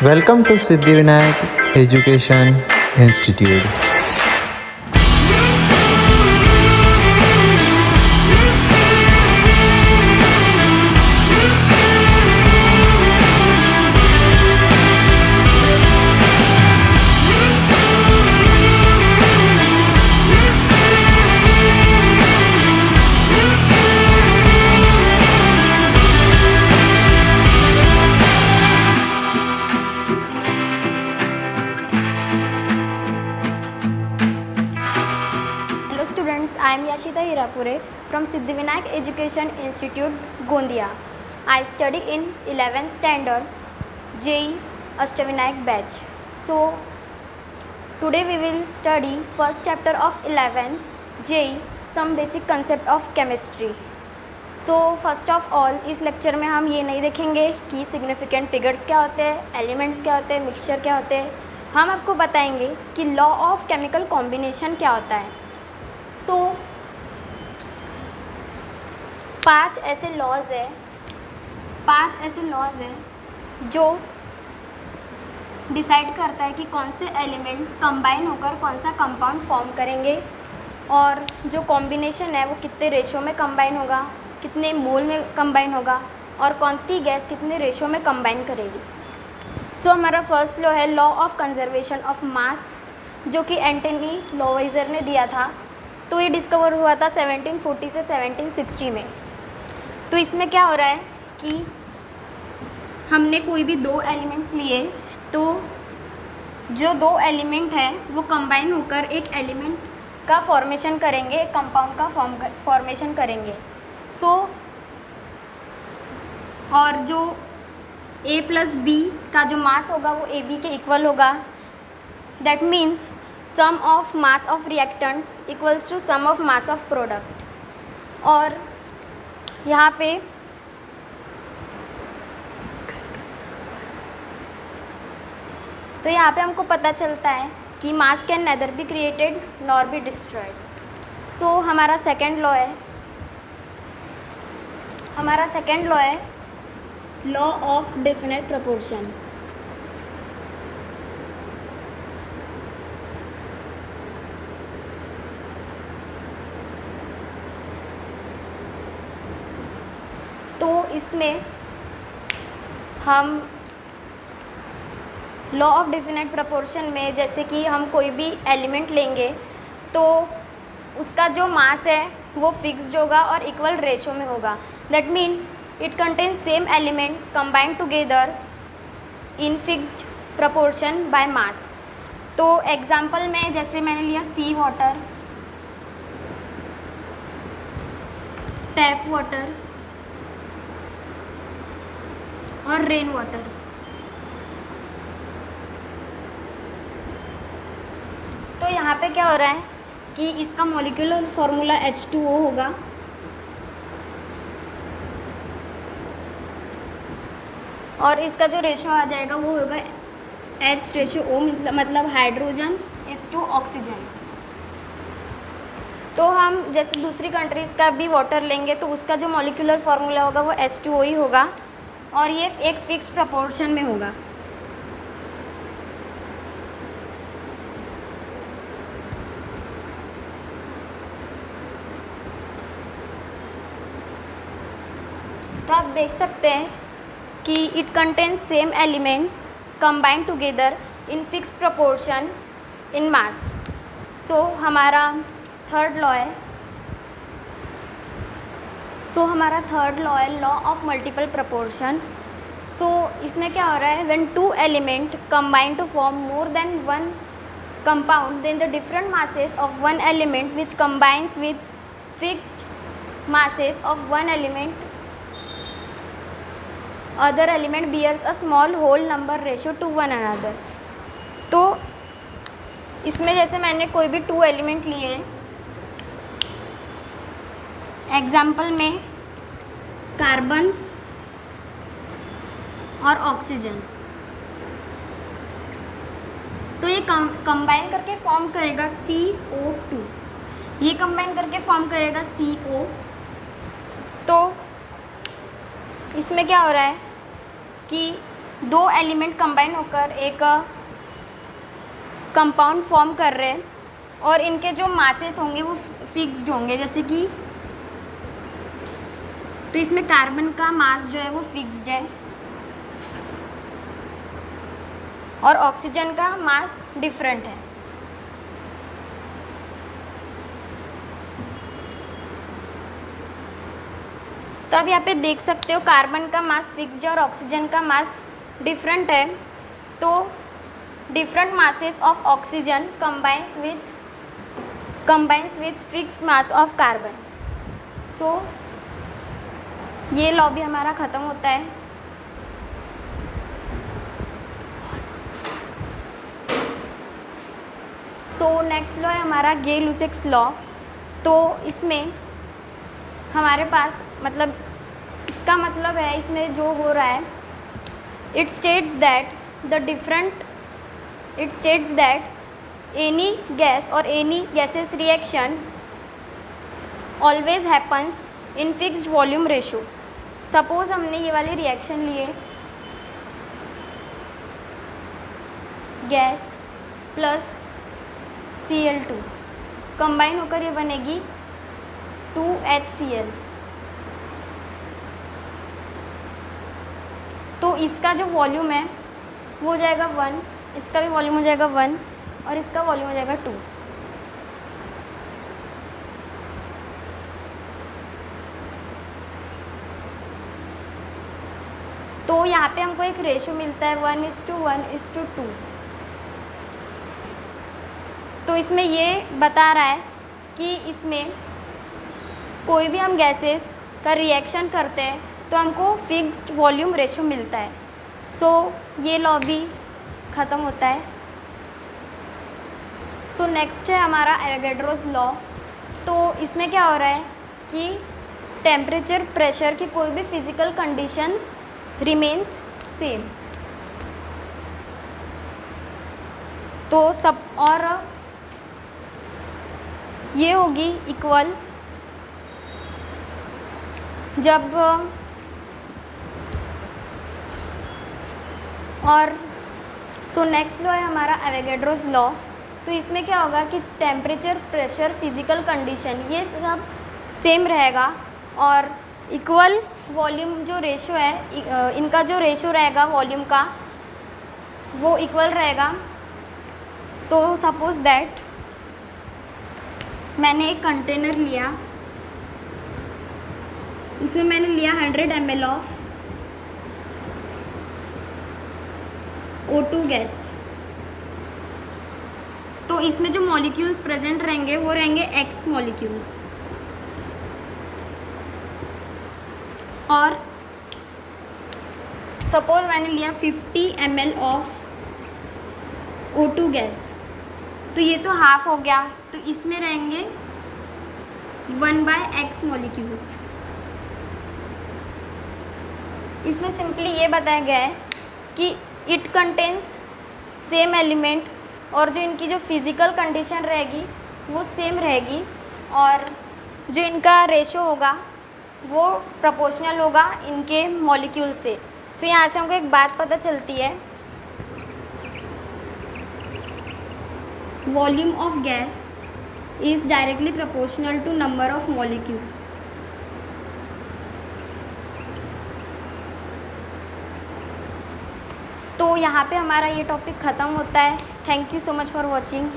Welcome to Siddhivinayak Education Institute. Hello students, I am Yashita Hirapure from Siddhivinayak Education Institute, Gondia. I study in 11th standard JEE Ashtavinayak batch. So today we will study first chapter of 11th JEE, some basic concept of chemistry. So first of all इस lecture में हम ये नहीं देखेंगे कि significant figures क्या होते हैं, एलिमेंट्स क्या होते हैं, मिक्सचर क्या होते हैं. हम आपको बताएंगे कि लॉ ऑफ केमिकल कॉम्बिनेशन क्या होता है. सो 5 ऐसे लॉज है जो डिसाइड करता है कि कौन से एलिमेंट्स कंबाइन होकर कौन सा कंपाउंड फॉर्म करेंगे और जो कॉम्बिनेशन है वो कितने रेशो में कंबाइन होगा, कितने मोल में कंबाइन होगा और कौन सी गैस कितने रेशो में कंबाइन करेगी. सो हमारा फर्स्ट लॉ है law of conservation of mass, जो कि एंटनी लोवेजर ने दिया था. तो ये डिस्कवर हुआ था 1740 से 1760 में. तो इसमें क्या हो रहा है कि हमने कोई भी दो एलिमेंट्स लिए तो जो दो एलिमेंट है वो कंबाइन होकर एक एलिमेंट का फॉर्मेशन करेंगे, एक कंपाउंड का फॉर्मेशन करेंगे. सो और जो A प्लस बी का जो मास होगा वो ए बी के इक्वल होगा. That means sum of mass of reactants equals to sum of mass of product. और यहाँ पे हमको पता चलता है कि mass can neither be created nor be destroyed. So हमारा सेकेंड लॉ है लॉ ऑफ डेफिनेट प्रोपोर्शन. तो इसमें हम लॉ ऑफ डेफिनेट प्रोपोर्शन में जैसे कि हम कोई भी एलिमेंट लेंगे तो उसका जो मास है वो फिक्स्ड होगा और इक्वल रेशो में होगा. That means it contains same elements combined together in fixed proportion by mass. तो एग्जांपल में जैसे मैंने लिया सी वाटर, टैप वाटर और रेन वाटर. तो यहाँ पे क्या हो रहा है कि इसका मॉलिक्यूलर फॉर्मूला H2O होगा और इसका जो रेशो आ जाएगा वो होगा H/O, मतलब हाइड्रोजन इज टू ऑक्सीजन. तो हम जैसे दूसरी कंट्रीज़ का भी वाटर लेंगे तो उसका जो मॉलिक्यूलर फार्मूला होगा वो H2O ही होगा और ये एक फिक्स प्रपोर्शन में होगा. तो आप देख सकते हैं कि it contains same elements combined together in fixed proportion in mass. So हमारा थर्ड लॉ है law of multiple proportion. So इसमें क्या हो रहा है, when two element combine to form more than one compound then the different masses of one element which combines with fixed masses of one element other element bears a small whole number ratio to one another. तो इसमें जैसे मैंने कोई भी to element लिए, example में carbon और oxygen, तो ये कंबाइन करके फॉर्म करेगा CO2. ये कंबाइन करके फॉर्म करेगा CO. तो इसमें क्या हो रहा है कि दो एलिमेंट कंबाइन होकर एक कंपाउंड फॉर्म कर रहे हैं और इनके जो मासेस होंगे वो फिक्स्ड होंगे, जैसे कि तो इसमें कार्बन का मास जो है वो फिक्स्ड है और ऑक्सीजन का मास डिफरेंट है। तो अब यहाँ पे देख सकते हो कार्बन का मास फिक्स्ड है और ऑक्सीजन का मास डिफरेंट है, तो different masses of oxygen combines with fixed mass of carbon। so ये लॉ भी हमारा ख़त्म होता है। सो नेक्स्ट लॉ है हमारा गे-लुसाक्स लॉ। तो इसमें हमारे पास मतलब इसका मतलब है इसमें जो हो रहा है, it states that any gas or any gaseous reaction always happens in fixed volume ratio। Suppose हमने ये वाली रिएक्शन लिए, गैस प्लस Cl2 कंबाइन होकर ये बनेगी 2HCl। तो इसका जो वॉल्यूम है वो हो जाएगा 1, इसका भी वॉल्यूम हो जाएगा 1 और इसका वॉल्यूम हो जाएगा 2। तो यहाँ पे हमको एक रेशो मिलता है 1:1:2। तो इसमें ये बता रहा है कि इसमें कोई भी हम गैसेस का रिएक्शन करते हैं तो हमको फिक्स्ड वॉल्यूम रेशो मिलता है। सो ये लॉ भी ख़त्म होता है। सो नेक्स्ट है हमारा एवोगैड्रोस लॉ। तो इसमें क्या हो रहा है कि टेम्परेचर प्रेशर की कोई भी फिज़िकल कंडीशन रिमेन्स सेम। तो सब और ये होगी इक्वल जब और सो नेक्स्ट लॉ है हमारा एवोगैड्रोस लॉ। तो इसमें क्या होगा कि टेम्परेचर प्रेशर फिज़िकल कंडीशन ये सब सेम रहेगा और इक्वल वॉल्यूम जो रेशो है इनका जो रेशो रहेगा वॉल्यूम का वो इक्वल रहेगा। तो सपोज दैट मैंने एक कंटेनर लिया, उसमें मैंने लिया 100 ml ऑफ O2 गैस। तो इसमें जो मॉलिक्यूल्स प्रेजेंट रहेंगे वो रहेंगे X मॉलिक्यूल्स और सपोज मैंने लिया 50 ml ऑफ O2 गैस। तो ये तो हाफ हो गया, तो इसमें रहेंगे 1/X मॉलिक्यूल्स। इसमें सिंपली ये बताया गया है कि इट कंटेन्स सेम एलिमेंट और जो इनकी जो फिज़िकल कंडीशन रहेगी वो सेम रहेगी और जो इनका रेशो होगा वो प्रोपोर्शनल होगा इनके मॉलिक्यूल से। सो यहाँ से हमको एक बात पता चलती है, volume of gas is directly proportional to number of molecules. तो यहाँ पे हमारा ये टॉपिक ख़त्म होता है। Thank you so much for watching.